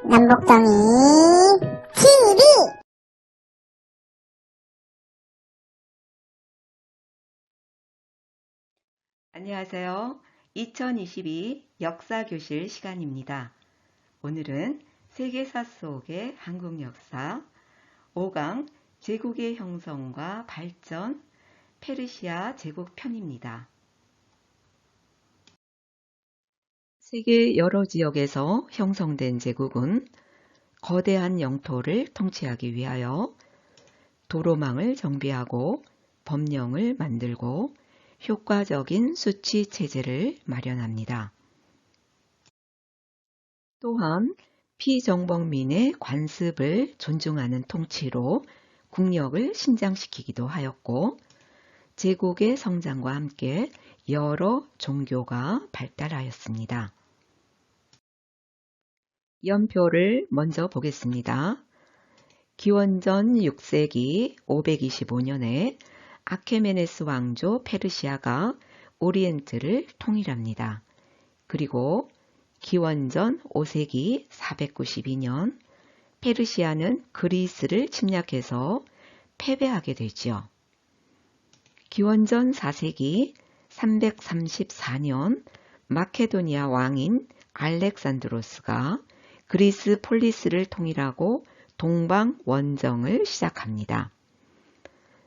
남북정이 TV. 안녕하세요. 2022 역사교실 시간입니다. 오늘은 세계사 속의 한국 역사 5강 제국의 형성과 발전 페르시아 제국 편입니다. 세계 여러 지역에서 형성된 제국은 거대한 영토를 통치하기 위하여 도로망을 정비하고 법령을 만들고 효과적인 수치 체제를 마련합니다. 또한 피정복민의 관습을 존중하는 통치로 국력을 신장시키기도 하였고, 제국의 성장과 함께 여러 종교가 발달하였습니다. 연표를 먼저 보겠습니다. 기원전 6세기 525년에 아케메네스 왕조 페르시아가 오리엔트를 통일합니다. 그리고 기원전 5세기 492년 페르시아는 그리스를 침략해서 패배하게 되죠. 기원전 4세기 334년 마케도니아 왕인 알렉산드로스가 그리스 폴리스를 통일하고 동방 원정을 시작합니다.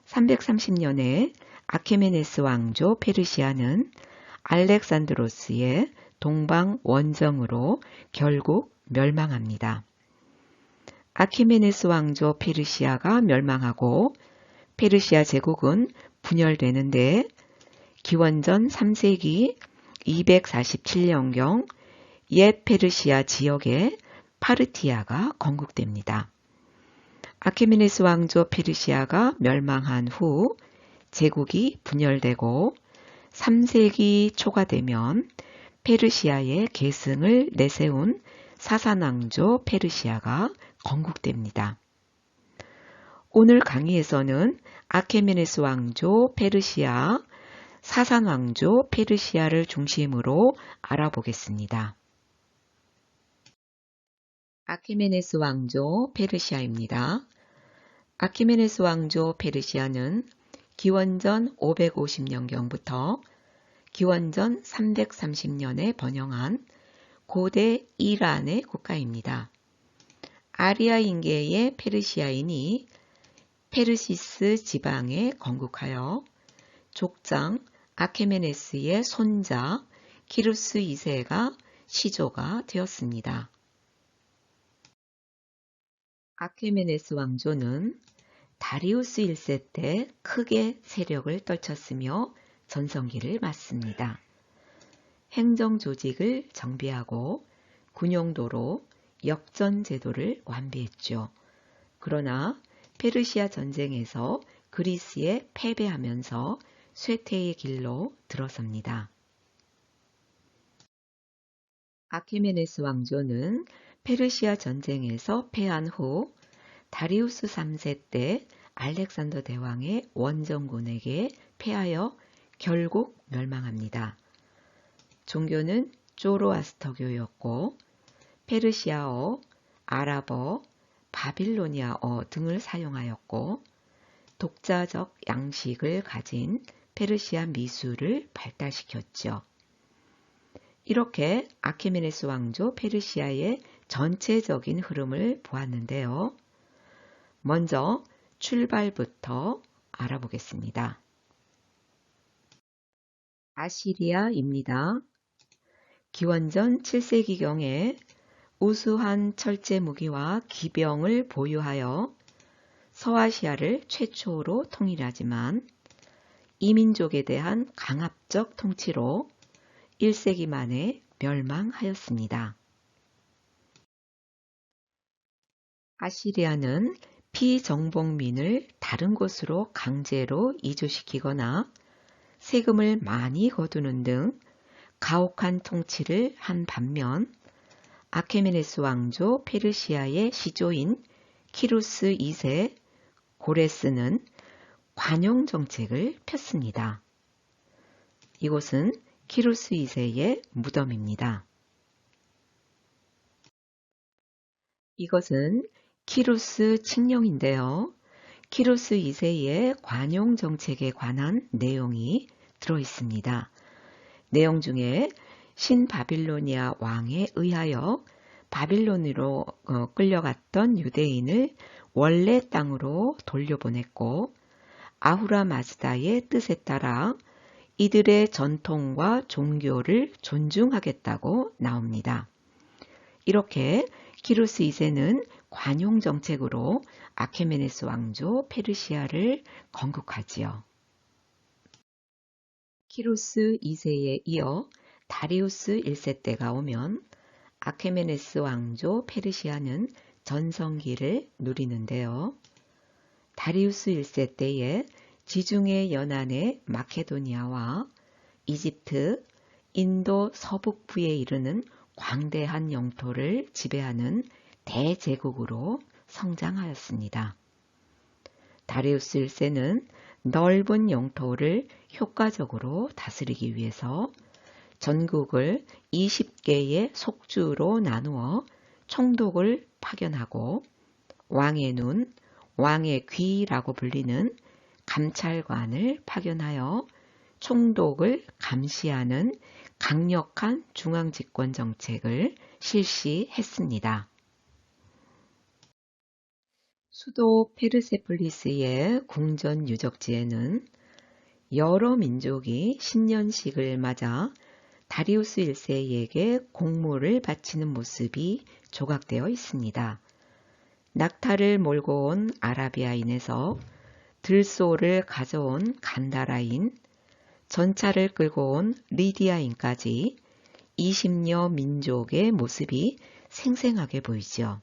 330년에 아케메네스 왕조 페르시아는 알렉산드로스의 동방 원정으로 결국 멸망합니다. 아케메네스 왕조 페르시아가 멸망하고 페르시아 제국은 분열되는데 기원전 3세기 247년경 옛 페르시아 지역에 파르티아가 건국됩니다. 아케메네스 왕조 페르시아가 멸망한 후 제국이 분열되고 3세기 초가 되면 페르시아의 계승을 내세운 사산왕조 페르시아가 건국됩니다. 오늘 강의에서는 아케메네스 왕조 페르시아, 사산왕조 페르시아를 중심으로 알아보겠습니다. 아케메네스 왕조 페르시아입니다. 아케메네스 왕조 페르시아는 기원전 550년경부터 기원전 330년에 번영한 고대 이란의 국가입니다. 아리아 인계의 페르시아인이 페르시스 지방에 건국하여 족장 아케메네스의 손자 키루스 2세가 시조가 되었습니다. 아케메네스 왕조는 다리우스 1세 때 크게 세력을 떨쳤으며 전성기를 맞습니다. 행정 조직을 정비하고 군용도로 역전 제도를 완비했죠. 그러나 페르시아 전쟁에서 그리스에 패배하면서 쇠퇴의 길로 들어섭니다. 아케메네스 왕조는 페르시아 전쟁에서 패한 후 다리우스 3세 때 알렉산더 대왕의 원정군에게 패하여 결국 멸망합니다. 종교는 조로아스터교였고 페르시아어, 아랍어, 바빌로니아어 등을 사용하였고 독자적 양식을 가진 페르시아 미술을 발달시켰죠. 이렇게 아케메네스 왕조 페르시아의 전체적인 흐름을 보았는데요. 먼저 출발부터 알아보겠습니다. 아시리아입니다. 기원전 7세기경에 우수한 철제 무기와 기병을 보유하여 서아시아를 최초로 통일하지만 이민족에 대한 강압적 통치로 1세기 만에 멸망하였습니다. 아시리아는 피정복민을 다른 곳으로 강제로 이주시키거나 세금을 많이 거두는 등 가혹한 통치를 한 반면 아케메네스 왕조 페르시아의 시조인 키루스 2세 고레스는 관용 정책을 폈습니다. 이곳은 키루스 2세의 무덤입니다. 이것은 키루스 칙령인데요. 키루스 2세의 관용 정책에 관한 내용이 들어 있습니다. 내용 중에 신바빌로니아 왕에 의하여 바빌론으로 끌려갔던 유대인을 원래 땅으로 돌려보냈고 아후라 마즈다의 뜻에 따라 이들의 전통과 종교를 존중하겠다고 나옵니다. 이렇게 키루스 2세는 관용 정책으로 아케메네스 왕조 페르시아를 건국하지요. 키루스 2세에 이어 다리우스 1세 때가 오면 아케메네스 왕조 페르시아는 전성기를 누리는데요. 다리우스 1세 때에 지중해 연안의 마케도니아와 이집트, 인도 서북부에 이르는 광대한 영토를 지배하는 대제국으로 성장하였습니다. 다리우스 1세는 넓은 영토를 효과적으로 다스리기 위해서 전국을 20개의 속주로 나누어 총독을 파견하고 왕의 눈, 왕의 귀라고 불리는 감찰관을 파견하여 총독을 감시하는 강력한 중앙집권 정책을 실시했습니다. 수도 페르세폴리스의 궁전 유적지에는 여러 민족이 신년식을 맞아 다리우스 1세에게 공물을 바치는 모습이 조각되어 있습니다. 낙타를 몰고 온 아라비아인에서 들소를 가져온 간다라인, 전차를 끌고 온 리디아인까지 20여 민족의 모습이 생생하게 보이죠.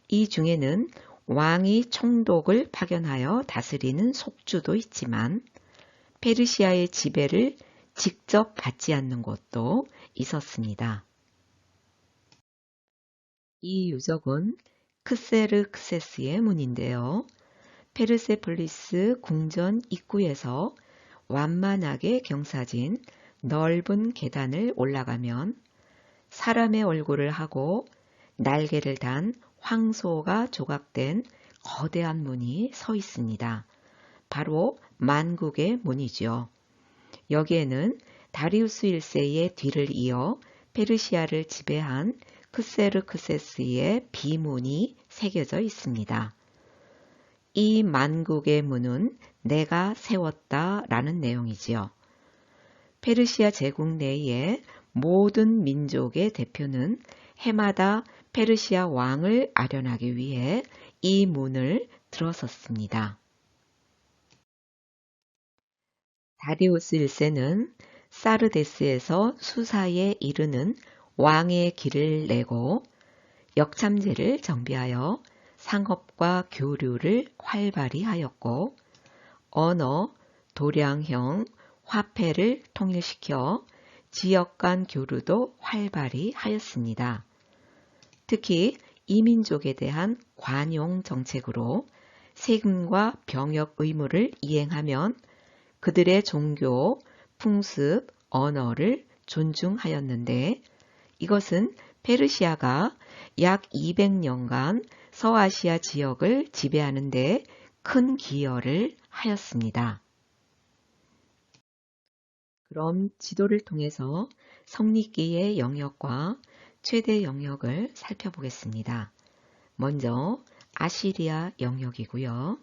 이 중에는 왕이 총독을 파견하여 다스리는 속주도 있지만 페르시아의 지배를 직접 받지 않는 곳도 있었습니다. 이 유적은 크세르크세스의 문인데요. 페르세폴리스 궁전 입구에서 완만하게 경사진 넓은 계단을 올라가면 사람의 얼굴을 하고 날개를 단 황소가 조각된 거대한 문이 서 있습니다. 바로 만국의 문이죠. 여기에는 다리우스 1세의 뒤를 이어 페르시아를 지배한 크세르크세스의 비문이 새겨져 있습니다. 이 만국의 문은 내가 세웠다 라는 내용이지요. 페르시아 제국 내의 모든 민족의 대표는 해마다 페르시아 왕을 아련하기 위해 이 문을 들어섰습니다. 다리우스 1세는 사르데스에서 수사에 이르는 왕의 길을 내고 역참제를 정비하여 상업과 교류를 활발히 하였고 언어, 도량형, 화폐를 통일시켜 지역 간 교류도 활발히 하였습니다. 특히 이민족에 대한 관용 정책으로 세금과 병역 의무를 이행하면 그들의 종교, 풍습, 언어를 존중하였는데 이것은 페르시아가 약 200년간 서아시아 지역을 지배하는 데 큰 기여를 하였습니다. 그럼 지도를 통해서 성립기의 영역과 최대 영역을 살펴보겠습니다. 먼저 아시리아 영역이고요.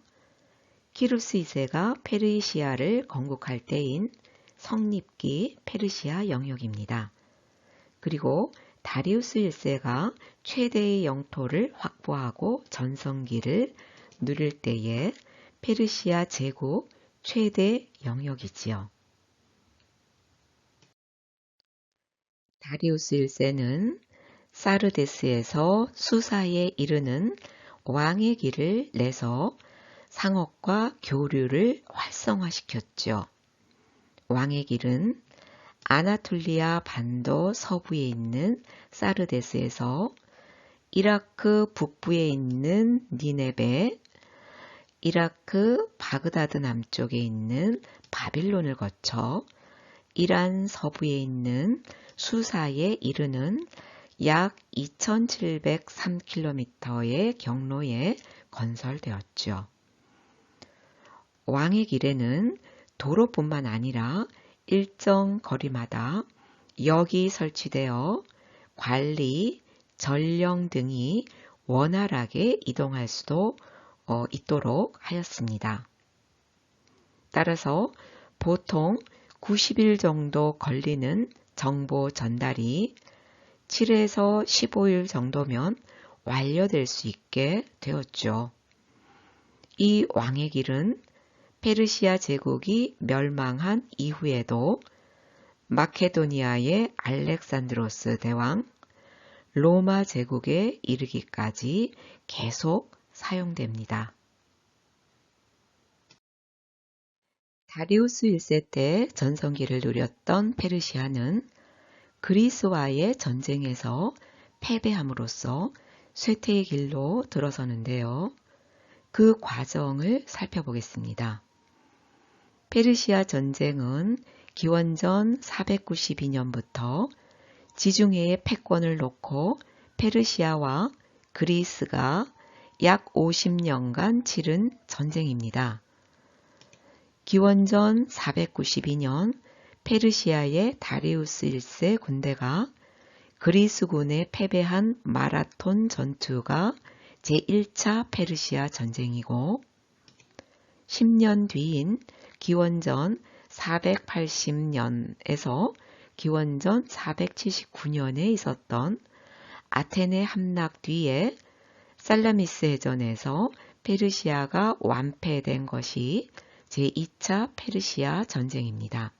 키루스 2세가 페르시아를 건국할 때인 성립기 페르시아 영역입니다. 그리고 다리우스 1세가 최대의 영토를 확보하고 전성기를 누릴 때의 페르시아 제국 최대 영역이지요. 다리우스 1세는 사르데스에서 수사에 이르는 왕의 길을 내서 상업과 교류를 활성화시켰죠. 왕의 길은 아나톨리아 반도 서부에 있는 사르데스에서 이라크 북부에 있는 니네베, 이라크 바그다드 남쪽에 있는 바빌론을 거쳐 이란 서부에 있는 수사에 이르는 약 2703km의 경로에 건설되었죠. 왕의 길에는 도로뿐만 아니라 일정 거리마다 역이 설치되어 관리, 전령 등이 원활하게 이동할 수도 있도록 하였습니다. 따라서 보통 90일 정도 걸리는 정보 전달이 7에서 15일 정도면 완료될 수 있게 되었죠. 이 왕의 길은 페르시아 제국이 멸망한 이후에도 마케도니아의 알렉산드로스 대왕, 로마 제국에 이르기까지 계속 사용됩니다. 다리우스 1세 때 전성기를 누렸던 페르시아는 그리스와의 전쟁에서 패배함으로써 쇠퇴의 길로 들어서는데요. 그 과정을 살펴보겠습니다. 페르시아 전쟁은 기원전 492년부터 지중해의 패권을 놓고 페르시아와 그리스가 약 50년간 치른 전쟁입니다. 기원전 492년 페르시아의 다리우스 1세 군대가 그리스군에 패배한 마라톤 전투가 제1차 페르시아 전쟁이고 10년 뒤인 기원전 480년에서 기원전 479년에 있었던 아테네 함락 뒤에 살라미스 해전에서 페르시아가 완패된 것이 제2차 페르시아 전쟁입니다.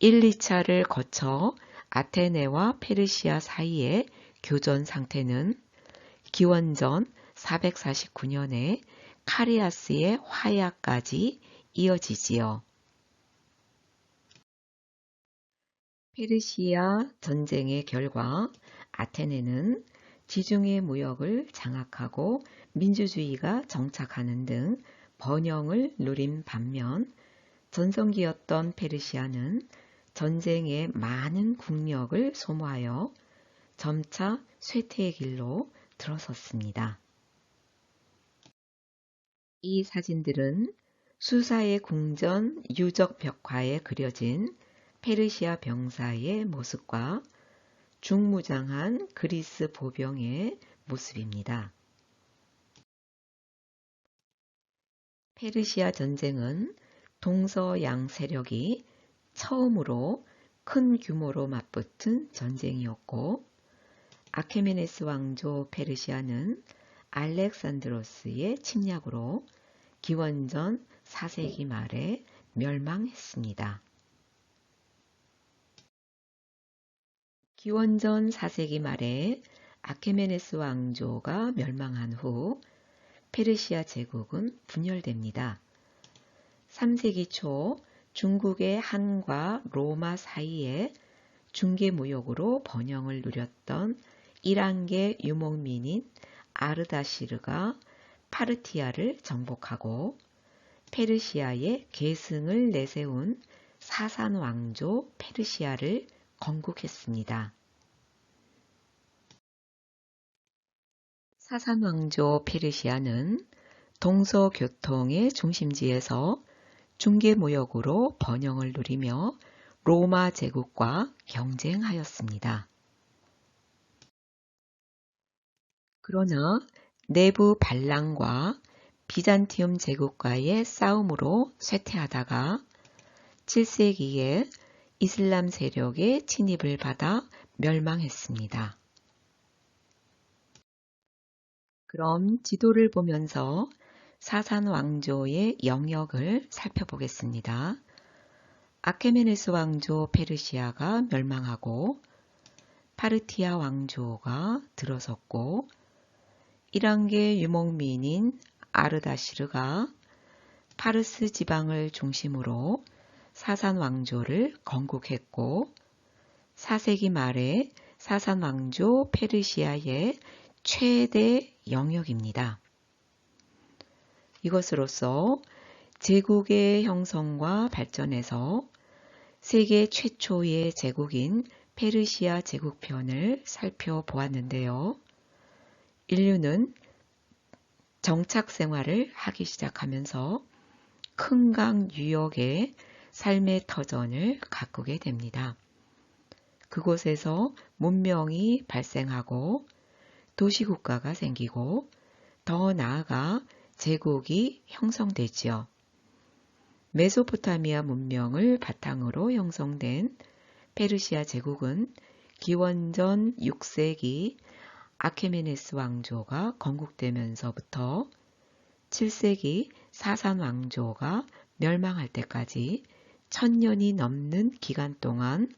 1, 2차를 거쳐 아테네와 페르시아 사이의 교전 상태는 기원전 449년에 카리아스의 화야까지 이어지지요. 페르시아 전쟁의 결과 아테네는 지중해 무역을 장악하고 민주주의가 정착하는 등 번영을 누린 반면 전성기였던 페르시아는 전쟁에 많은 국력을 소모하여 점차 쇠퇴의 길로 들어섰습니다. 이 사진들은 수사의 궁전 유적 벽화에 그려진 페르시아 병사의 모습과 중무장한 그리스 보병의 모습입니다. 페르시아 전쟁은 동서양 세력이 처음으로 큰 규모로 맞붙은 전쟁이었고 아케메네스 왕조 페르시아는 알렉산드로스의 침략으로 기원전 4세기 말에 멸망했습니다. 기원전 4세기 말에 아케메네스 왕조가 멸망한 후 페르시아 제국은 분열됩니다. 3세기 초 중국의 한과 로마 사이에 중개무역으로 번영을 누렸던 1한계 유목민인 아르다시르가 파르티아를 정복하고 페르시아의 계승을 내세운 사산 왕조 페르시아를 건국했습니다. 사산 왕조 페르시아는 동서교통의 중심지에서 중개무역으로 번영을 누리며 로마 제국과 경쟁하였습니다. 그러나 내부 반란과 비잔티움 제국과의 싸움으로 쇠퇴하다가 7세기에 이슬람 세력의 침입을 받아 멸망했습니다. 그럼 지도를 보면서 사산 왕조의 영역을 살펴보겠습니다. 아케메네스 왕조 페르시아가 멸망하고 파르티아 왕조가 들어섰고 1한계 유목민인 아르다시르가 파르스 지방을 중심으로 사산 왕조를 건국했고 4세기 말에 사산 왕조 페르시아의 최대 영역입니다. 이것으로써 제국의 형성과 발전에서 세계 최초의 제국인 페르시아 제국편을 살펴보았는데요. 인류는 정착 생활을 하기 시작하면서 큰 강 유역의 삶의 터전을 가꾸게 됩니다. 그곳에서 문명이 발생하고 도시국가가 생기고 더 나아가 제국이 형성되지요. 메소포타미아 문명을 바탕으로 형성된 페르시아 제국은 기원전 6세기 아케메네스 왕조가 건국되면서부터 7세기 사산 왕조가 멸망할 때까지 1000년이 넘는 기간 동안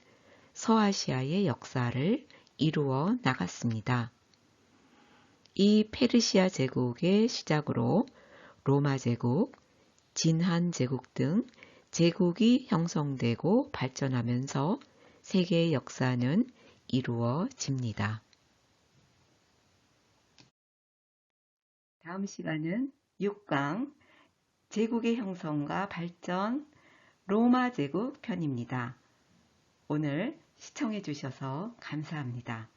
서아시아의 역사를 이루어 나갔습니다. 이 페르시아 제국의 시작으로 로마 제국, 진한 제국 등 제국이 형성되고 발전하면서 세계의 역사는 이루어집니다. 다음 시간은 6강 제국의 형성과 발전 로마 제국 편입니다. 오늘 시청해 주셔서 감사합니다.